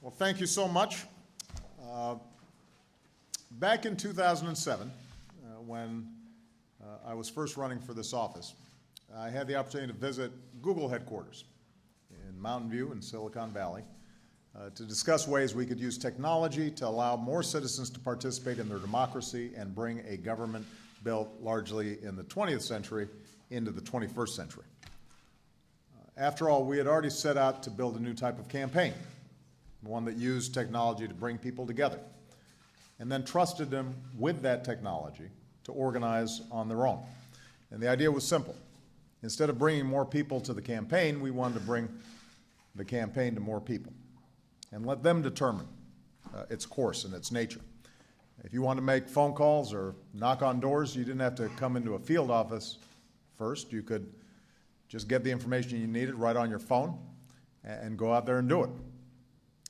Well, thank you so much. Back in 2007, when I was first running for this office, I had the opportunity to visit Google headquarters in Mountain View in Silicon Valley to discuss ways we could use technology to allow more citizens to participate in their democracy and bring a government built largely in the 20th century into the 21st century. After all, we had already set out to build a new type of campaign, one that used technology to bring people together, and then trusted them with that technology to organize on their own. And the idea was simple. Instead of bringing more people to the campaign, we wanted to bring the campaign to more people and let them determine its course and its nature. If you wanted to make phone calls or knock on doors, you didn't have to come into a field office first. You could just get the information you needed right on your phone and go out there and do it.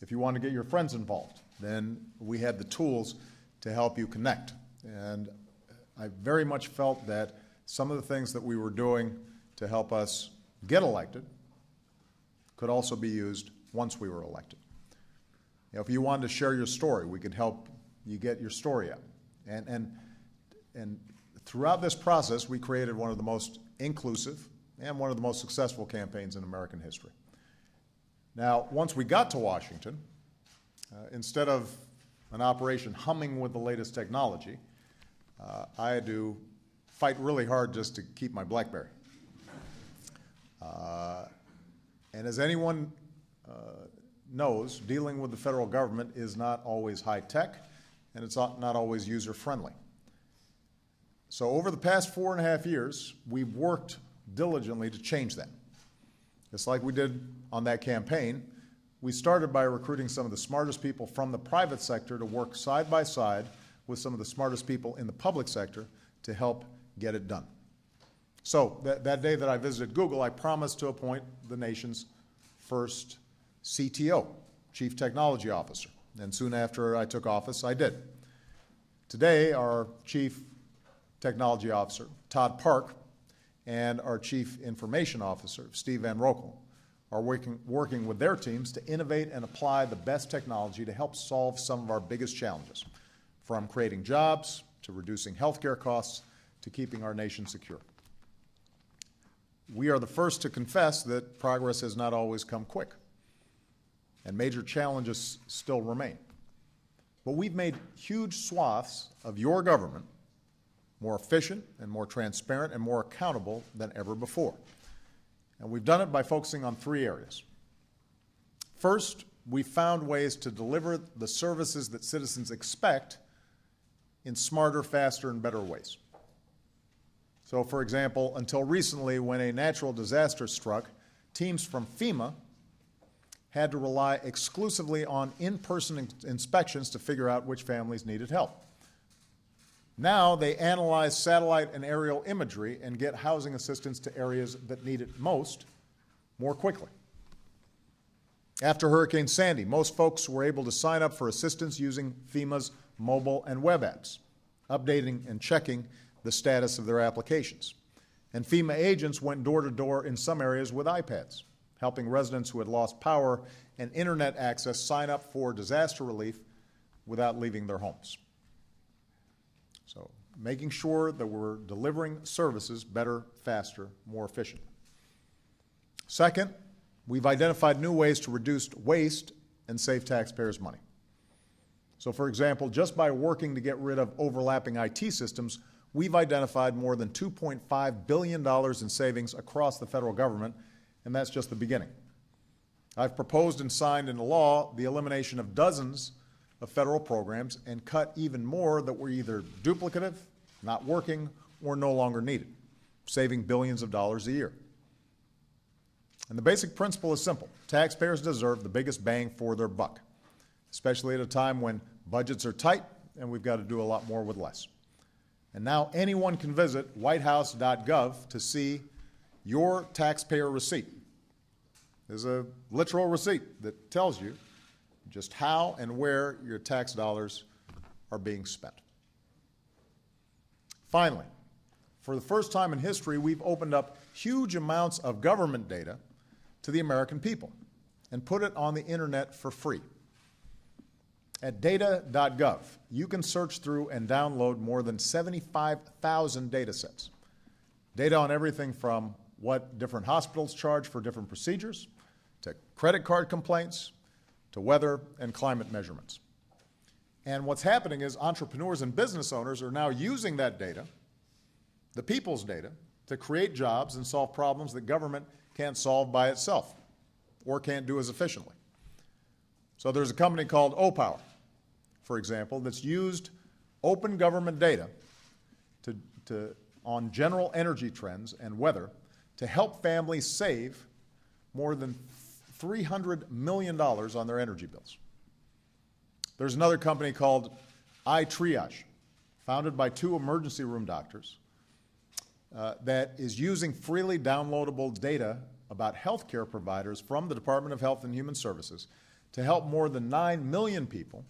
If you wanted to get your friends involved, then we had the tools to help you connect. And I very much felt that some of the things that we were doing to help us get elected could also be used once we were elected. You know, if you wanted to share your story, we could help you get your story out. And throughout this process, we created one of the most inclusive and one of the most successful campaigns in American history. Now, once we got to Washington, instead of an operation humming with the latest technology, I had to fight really hard just to keep my BlackBerry. And as anyone knows, dealing with the federal government is not always high-tech, and it's not always user-friendly. So over the past 4.5 years, we've worked diligently to change that. Just like we did on that campaign, we started by recruiting some of the smartest people from the private sector to work side by side with some of the smartest people in the public sector to help get it done. So that day that I visited Google, I promised to appoint the nation's first CTO, Chief Technology Officer. And soon after I took office, I did. Today, our Chief Technology Officer, Todd Park, and our Chief Information Officer, Steve Van Rokel, are working with their teams to innovate and apply the best technology to help solve some of our biggest challenges, from creating jobs to reducing healthcare costs to keeping our nation secure. We are the first to confess that progress has not always come quick, and major challenges still remain. But we've made huge swaths of your government more efficient and more transparent and more accountable than ever before. And we've done it by focusing on 3 areas. First, we found ways to deliver the services that citizens expect in smarter, faster, and better ways. So, for example, until recently, when a natural disaster struck, teams from FEMA had to rely exclusively on in-person inspections to figure out which families needed help. Now they analyze satellite and aerial imagery and get housing assistance to areas that need it most more quickly. After Hurricane Sandy, most folks were able to sign up for assistance using FEMA's mobile and web apps, updating and checking the status of their applications. And FEMA agents went door to door in some areas with iPads, helping residents who had lost power and internet access sign up for disaster relief without leaving their homes. So, making sure that we're delivering services better, faster, more efficiently. Second, we've identified new ways to reduce waste and save taxpayers' money. So, for example, just by working to get rid of overlapping IT systems, we've identified more than $2.5 billion in savings across the federal government, and that's just the beginning. I've proposed and signed into law the elimination of dozens of federal programs and cut even more that were either duplicative, not working, or no longer needed, saving billions of dollars a year. And the basic principle is simple. Taxpayers deserve the biggest bang for their buck, especially at a time when budgets are tight and we've got to do a lot more with less. And now anyone can visit WhiteHouse.gov to see your taxpayer receipt. There's a literal receipt that tells you just how and where your tax dollars are being spent. Finally, for the first time in history, we've opened up huge amounts of government data to the American people and put it on the internet for free. At data.gov, you can search through and download more than 75,000 data sets. Data on everything from what different hospitals charge for different procedures, to credit card complaints, to weather and climate measurements. And what's happening is entrepreneurs and business owners are now using that data, the people's data, to create jobs and solve problems that government can't solve by itself or can't do as efficiently. So there's a company called O-Power, for example, that's used open government data on general energy trends and weather to help families save more than $300 million on their energy bills. There's another company called iTriage, founded by two emergency room doctors, that is using freely downloadable data about healthcare providers from the Department of Health and Human Services to help more than 9 million people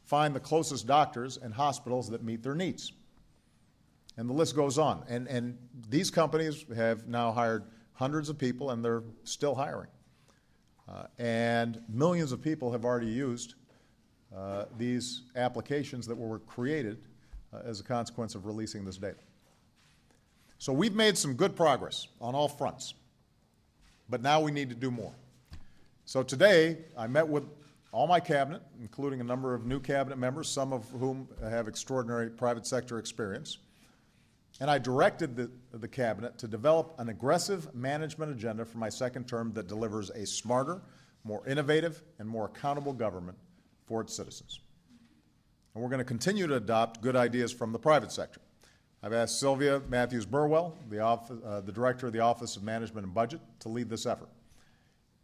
find the closest doctors and hospitals that meet their needs. And the list goes on. And these companies have now hired hundreds of people, and they're still hiring. And millions of people have already used these applications that were created as a consequence of releasing this data. So we've made some good progress on all fronts, but now we need to do more. So today, I met with all my cabinet, including a number of new cabinet members, some of whom have extraordinary private sector experience, and I directed the cabinet to develop an aggressive management agenda for my second term that delivers a smarter, more innovative, and more accountable government for its citizens. And we're going to continue to adopt good ideas from the private sector. I've asked Sylvia Matthews-Burwell, the Director of the Office of Management and Budget, to lead this effort.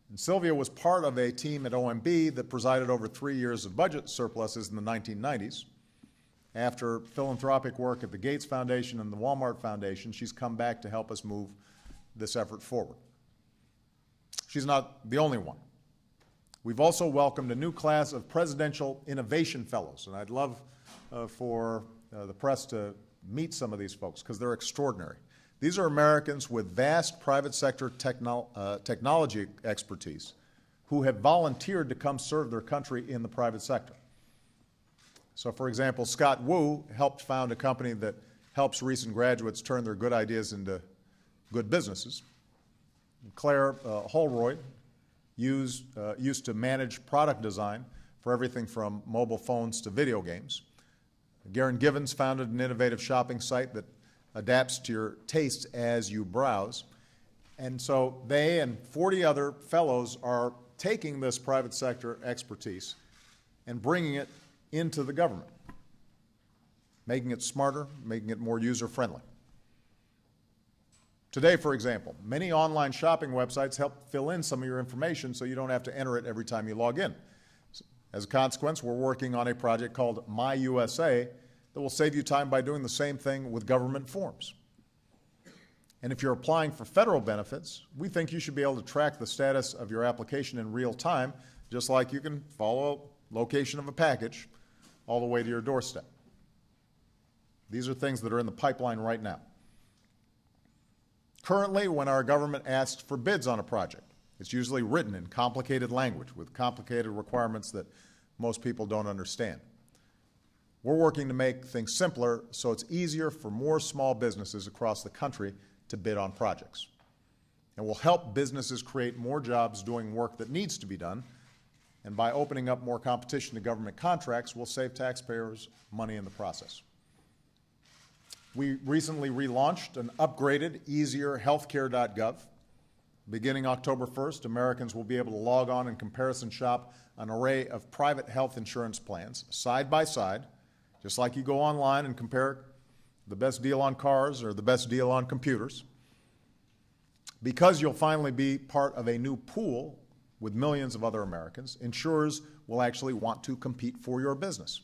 And Sylvia was part of a team at OMB that presided over 3 years of budget surpluses in the 1990s. After philanthropic work at the Gates Foundation and the Walmart Foundation, she's come back to help us move this effort forward. She's not the only one. We've also welcomed a new class of Presidential Innovation Fellows, and I'd love for the press to meet some of these folks because they're extraordinary. These are Americans with vast private sector technology expertise who have volunteered to come serve their country in the private sector. So, for example, Scott Wu helped found a company that helps recent graduates turn their good ideas into good businesses. Claire Holroyd used to manage product design for everything from mobile phones to video games. Garen Givens founded an innovative shopping site that adapts to your tastes as you browse. And so they and 40 other fellows are taking this private sector expertise and bringing it into the government, making it smarter, making it more user-friendly. Today, for example, many online shopping websites help fill in some of your information so you don't have to enter it every time you log in. As a consequence, we're working on a project called My USA that will save you time by doing the same thing with government forms. And if you're applying for federal benefits, we think you should be able to track the status of your application in real time, just like you can follow location of a package all the way to your doorstep. These are things that are in the pipeline right now. Currently, when our government asks for bids on a project, it's usually written in complicated language with complicated requirements that most people don't understand. We're working to make things simpler so it's easier for more small businesses across the country to bid on projects. And we'll help businesses create more jobs doing work that needs to be done. And by opening up more competition to government contracts, we'll save taxpayers money in the process. We recently relaunched an upgraded, easier healthcare.gov. Beginning October 1st, Americans will be able to log on and comparison shop an array of private health insurance plans side by side, just like you go online and compare the best deal on cars or the best deal on computers. Because you'll finally be part of a new pool with millions of other Americans, insurers will actually want to compete for your business.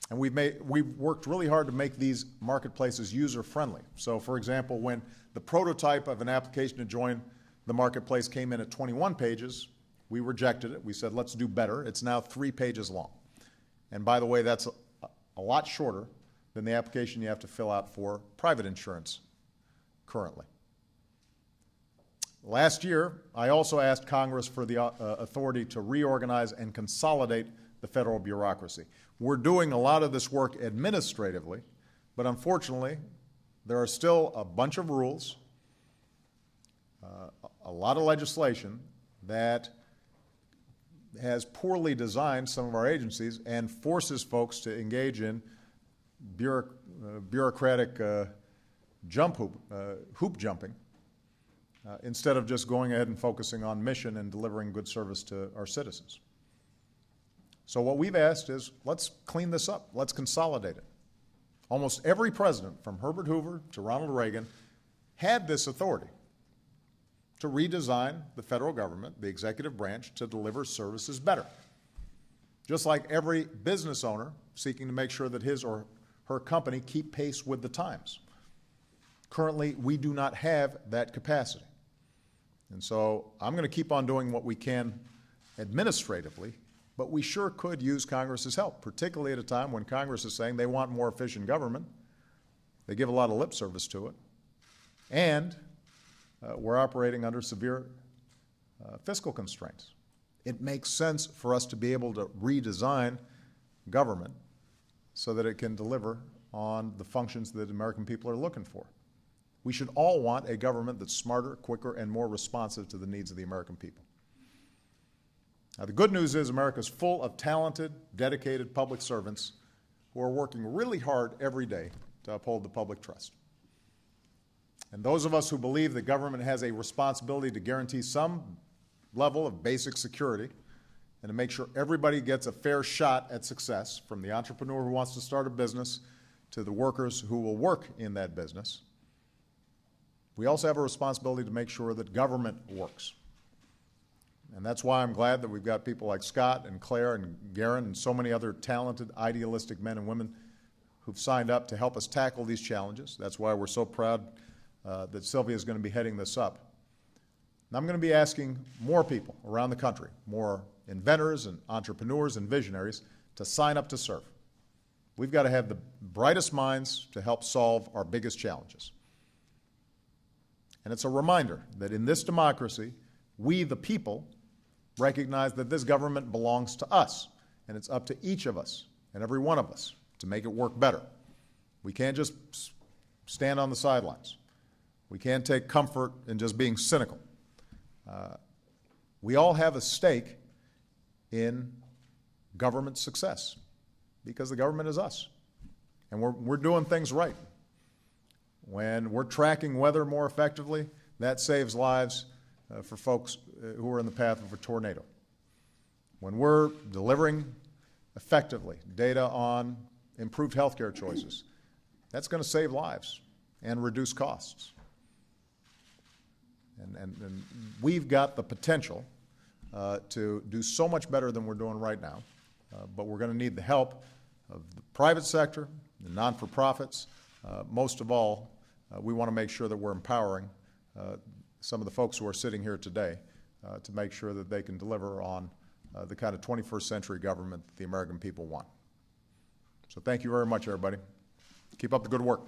And we've worked really hard to make these marketplaces user-friendly. So, for example, when the prototype of an application to join the marketplace came in at 21 pages, we rejected it. We said, let's do better. It's now 3 pages long. And by the way, that's a lot shorter than the application you have to fill out for private insurance currently. Last year, I also asked Congress for the authority to reorganize and consolidate the federal bureaucracy. We're doing a lot of this work administratively, but unfortunately, there are still a bunch of rules, a lot of legislation that has poorly designed some of our agencies and forces folks to engage in bureaucratic hoop jumping instead of just going ahead and focusing on mission and delivering good service to our citizens. So what we've asked is, let's clean this up. Let's consolidate it. Almost every president, from Herbert Hoover to Ronald Reagan, had this authority to redesign the federal government, the executive branch, to deliver services better. Just like every business owner seeking to make sure that his or her company keep pace with the times. Currently, we do not have that capacity. And so I'm going to keep on doing what we can administratively, but we sure could use Congress's help, particularly at a time when Congress is saying they want more efficient government. They give a lot of lip service to it. And we're operating under severe fiscal constraints. It makes sense for us to be able to redesign government so that it can deliver on the functions that American people are looking for. We should all want a government that's smarter, quicker, and more responsive to the needs of the American people. Now, the good news is America is full of talented, dedicated public servants who are working really hard every day to uphold the public trust. And those of us who believe that government has a responsibility to guarantee some level of basic security and to make sure everybody gets a fair shot at success, from the entrepreneur who wants to start a business to the workers who will work in that business, we also have a responsibility to make sure that government works. And that's why I'm glad that we've got people like Scott and Claire and Garen and so many other talented, idealistic men and women who've signed up to help us tackle these challenges. That's why we're so proud that Sylvia is going to be heading this up. And I'm going to be asking more people around the country, more inventors and entrepreneurs and visionaries, to sign up to serve. We've got to have the brightest minds to help solve our biggest challenges. And it's a reminder that in this democracy, we, the people, recognize that this government belongs to us, and it's up to each of us and every one of us to make it work better. We can't just stand on the sidelines. We can't take comfort in just being cynical. We all have a stake in government success because the government is us, and we're doing things right. When we're tracking weather more effectively, that saves lives for folks who are in the path of a tornado. When we're delivering effectively data on improved healthcare choices, that's going to save lives and reduce costs. And we've got the potential to do so much better than we're doing right now, but we're going to need the help of the private sector, the non-for-profits. Most of all, we want to make sure that we're empowering some of the folks who are sitting here today to make sure that they can deliver on the kind of 21st century government that the American people want. So thank you very much, everybody. Keep up the good work.